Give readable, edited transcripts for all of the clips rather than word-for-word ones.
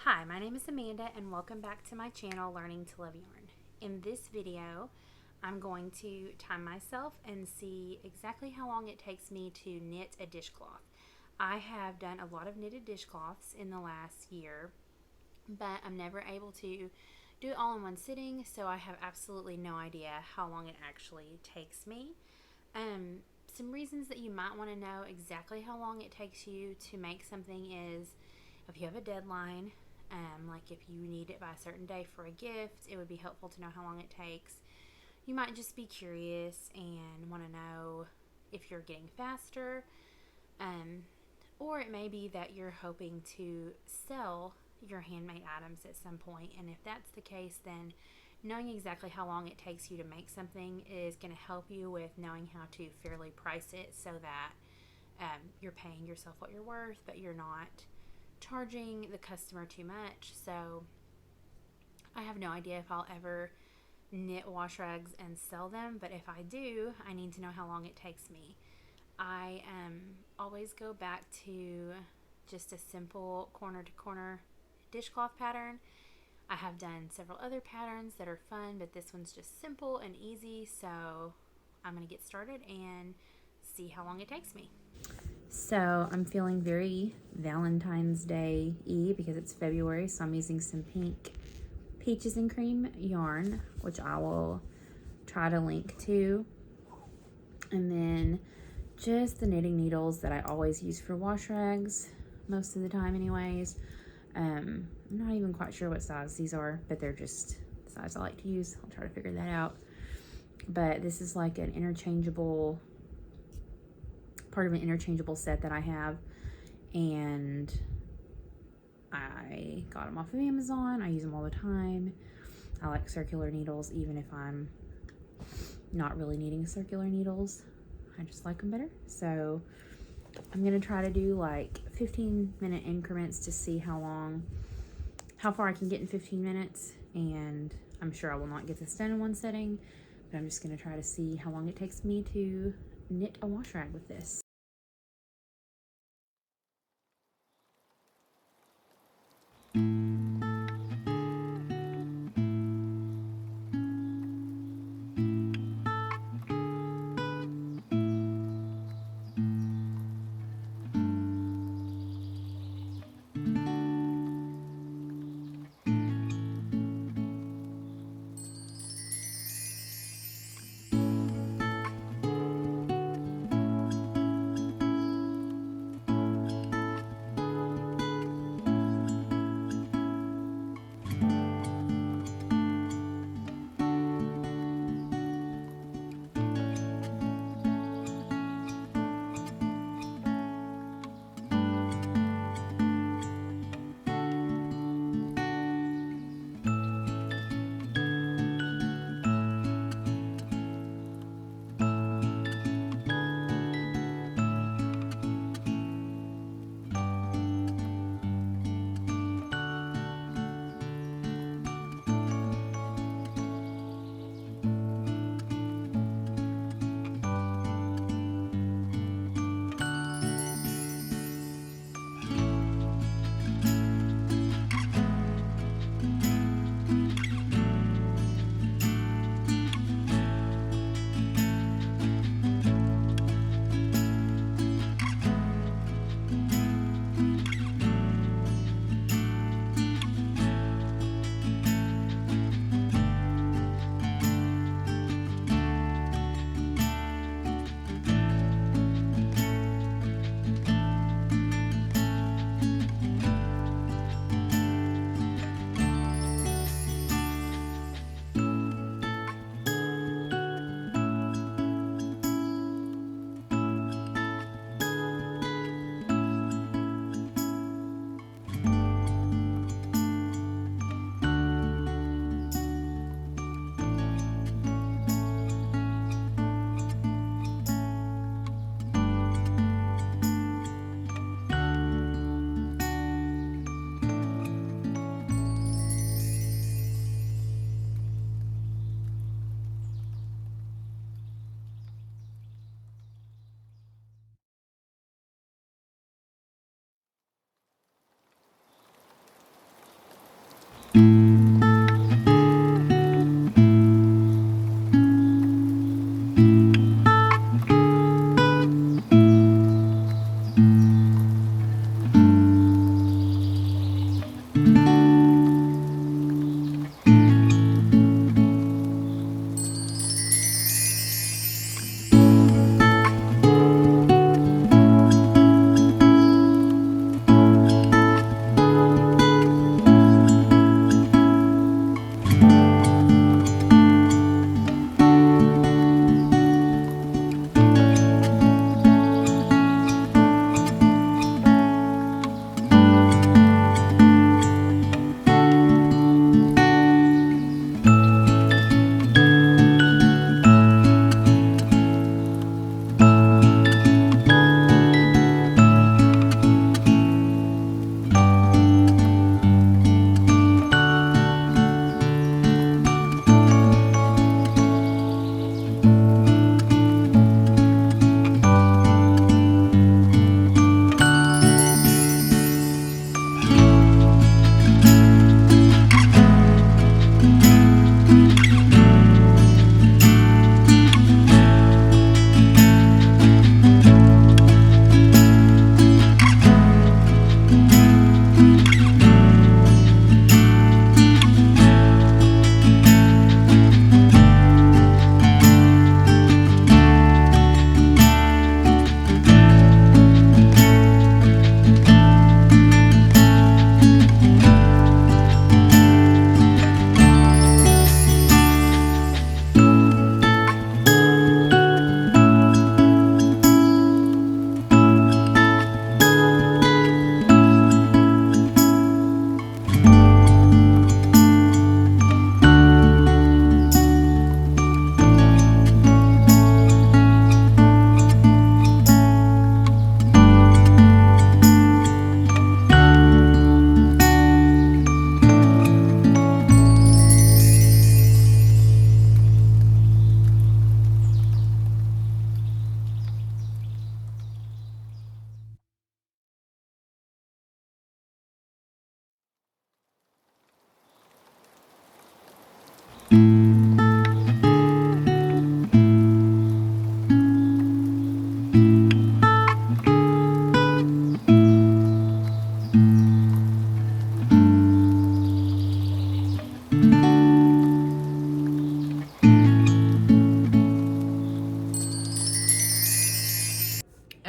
Hi, my name is Amanda and welcome back to my channel, Learning to Love Yarn. In this video, I'm going to time myself and see exactly how long it takes me to knit a dishcloth. I have done a lot of knitted dishcloths in the last year, but I'm never able to do it all in one sitting, so I have absolutely no idea how long it actually takes me. Some reasons that you might want to know exactly how long it takes you to make something is if you have a deadline, like if you need it by a certain day for a gift, it would be helpful to know how long it takes. You might just be curious and want to know if you're getting faster, or it may be that you're hoping to sell your handmade items at some point, and if that's the case, then knowing exactly how long it takes you to make something is going to help you with knowing how to fairly price it so that you're paying yourself what you're worth, but you're not charging the customer too much. So I have no idea if I'll ever knit wash rags and sell them, but if I do, I need to know how long it takes me. I always go back to just a simple corner to corner dishcloth pattern. I have done several other patterns that are fun, but this one's just simple and easy, so I'm going to get started and see how long it takes me. So I'm feeling very Valentine's Day-y because it's February, so I'm using some pink peaches and cream yarn, which I will try to link to. And then just the knitting needles that I always use for wash rags, most of the time anyways. I'm not even quite sure what size these are, but they're just the size I like to use. I'll try to figure that out. But this is like an interchangeable, part of an interchangeable set that I have, and I got them off of Amazon. I use them all the time. I like circular needles, even if I'm not really needing circular needles. I just like them better. So I'm gonna try to do like 15-minute increments to see how far I can get in 15 minutes. And I'm sure I will not get this done in one setting, but I'm just gonna try to see how long it takes me to knit a wash rag with this.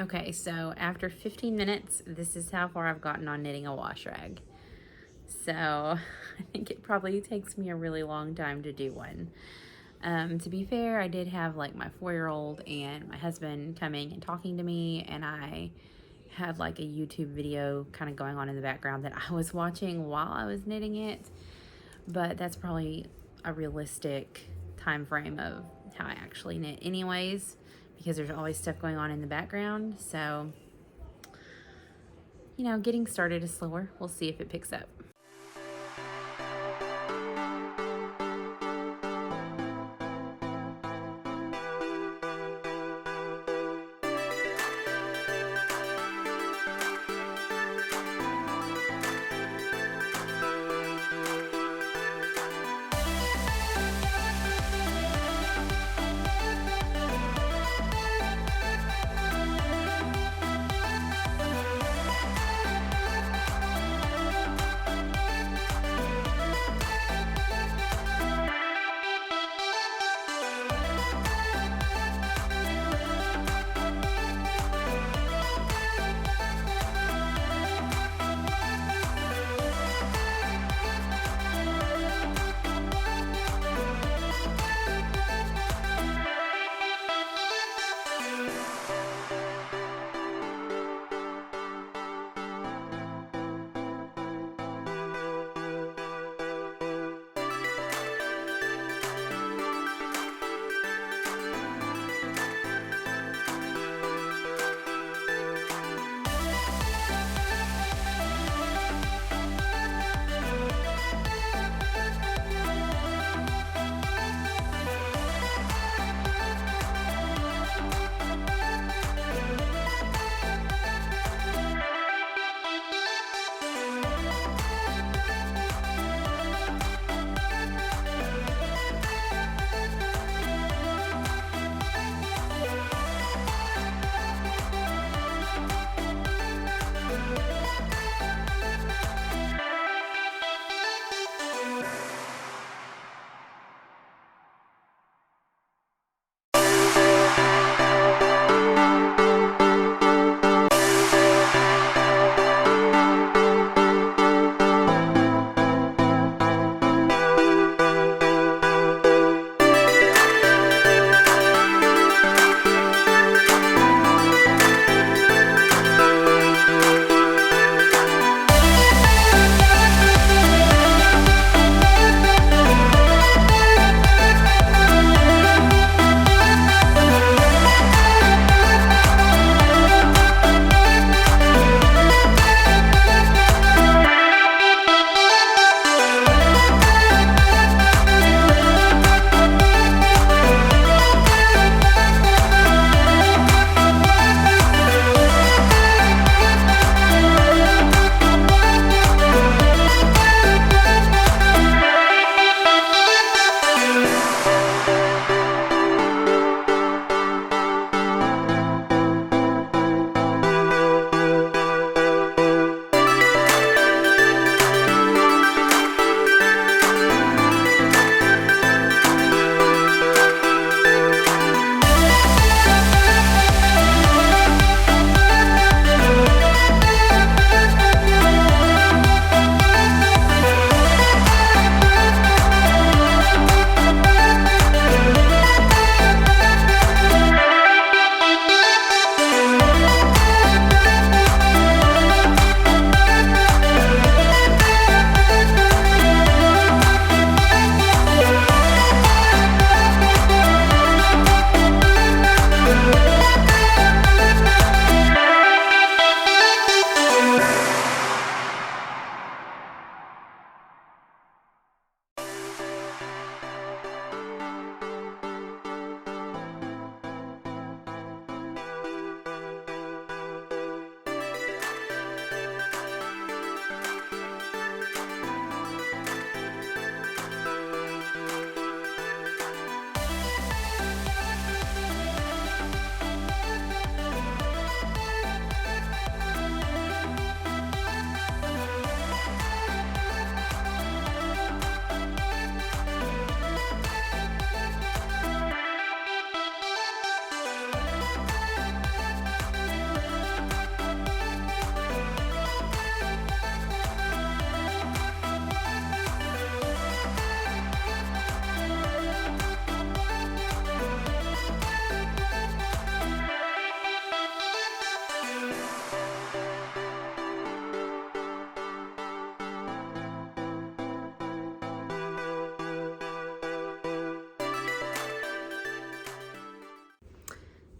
Okay, so after 15 minutes, this is how far I've gotten on knitting a wash rag. So I think it probably takes me a really long time to do one. To be fair, I did have like my 4-year-old and my husband coming and talking to me, and I had like a YouTube video kind of going on in the background that I was watching while I was knitting it. But that's probably a realistic time frame of how I actually knit anyways, because there's always stuff going on in the background. So, you know, getting started is slower. We'll see if it picks up.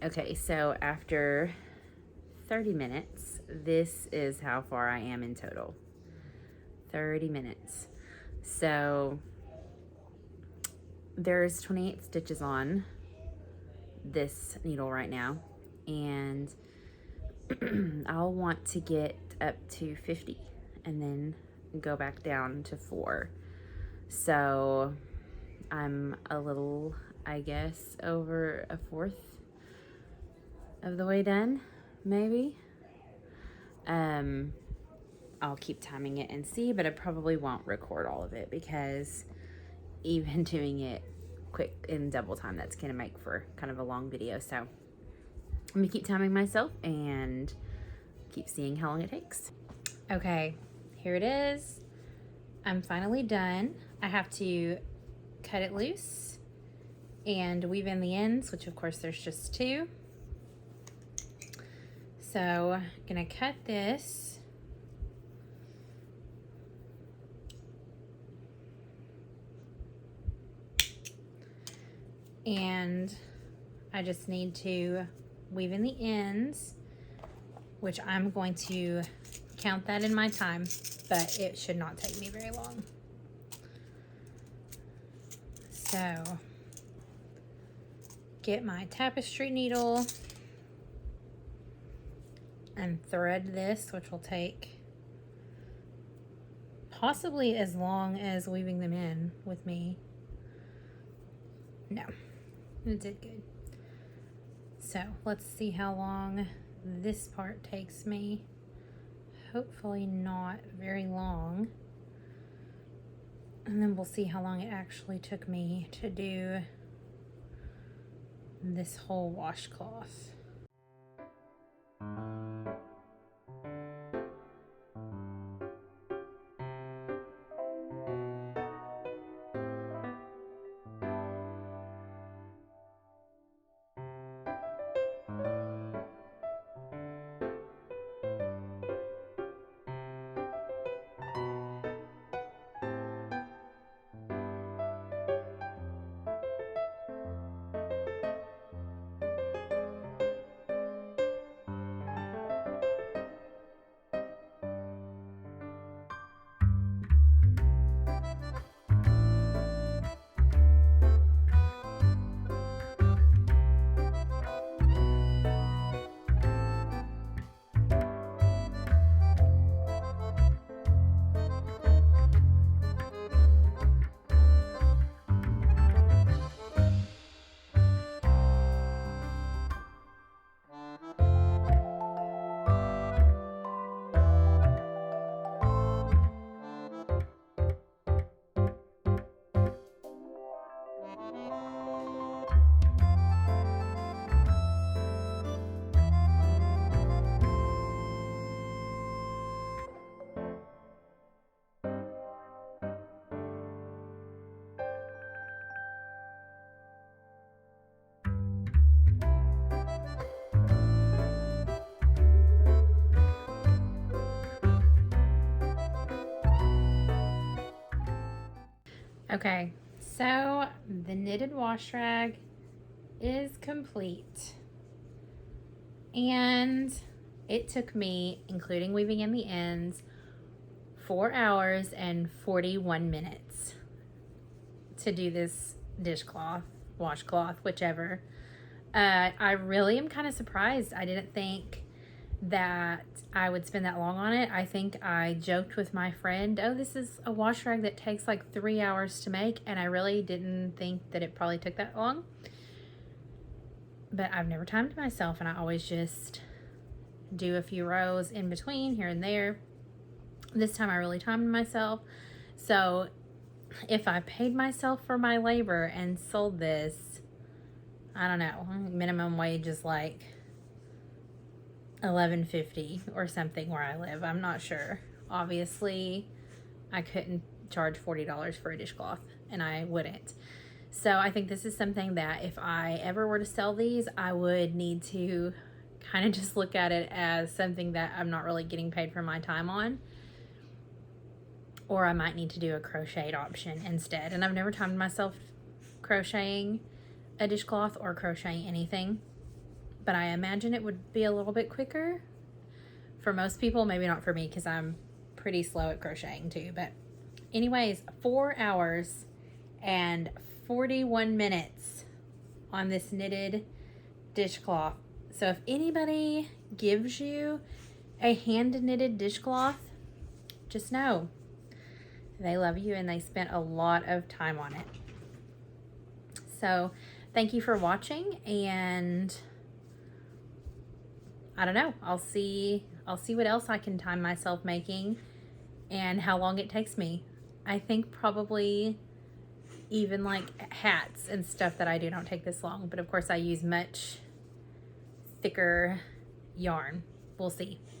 Okay, so after 30 minutes, this is how far I am in total. 30 minutes. So there's 28 stitches on this needle right now, and I'll want to get up to 50 and then go back down to 4. So I'm a little, I guess, over a fourth of the way done, maybe. I'll keep timing it and see, but I probably won't record all of it because even doing it quick in double time, that's gonna make for kind of a long video. So I'm gonna keep timing myself and keep seeing how long it takes. Okay, here it is. I'm finally done. I have to cut it loose and weave in the ends, which of course there's just 2. So I'm gonna cut this. And I just need to weave in the ends, which I'm going to count that in my time, but it should not take me very long. So get my tapestry needle and thread this, which will take possibly as long as weaving them in with me. No, it did good. So let's see how long this part takes me. Hopefully not very long. And then we'll see how long it actually took me to do this whole washcloth. Okay, so the knitted wash rag is complete. And it took me, including weaving in the ends, 4 hours and 41 minutes to do this dishcloth, washcloth, whichever. I really am kind of surprised. I didn't think that I would spend that long on it. I think I joked with my friend, oh, this is a wash rag that takes like 3 hours to make, and I really didn't think that it probably took that long. But I've never timed myself, and I always just do a few rows in between here and there. This time I really timed myself. So if I paid myself for my labor and sold this, I don't know, minimum wage is like $11.50 or something where I live. I'm not sure. Obviously, I couldn't charge $40 for a dishcloth, and I wouldn't. So I think this is something that if I ever were to sell these, I would need to kind of just look at it as something that I'm not really getting paid for my time on. Or I might need to do a crocheted option instead. And I've never timed myself crocheting a dishcloth or crocheting anything. but I imagine it would be a little bit quicker for most people. Maybe not for me because I'm pretty slow at crocheting too. But anyways, 4 hours and 41 minutes on this knitted dishcloth. So if anybody gives you a hand knitted dishcloth, just know they love you and they spent a lot of time on it. So thank you for watching, and I don't know, I'll see what else I can time myself making and how long it takes me. I think probably even like hats and stuff that I do don't take this long, but of course I use much thicker yarn. We'll see.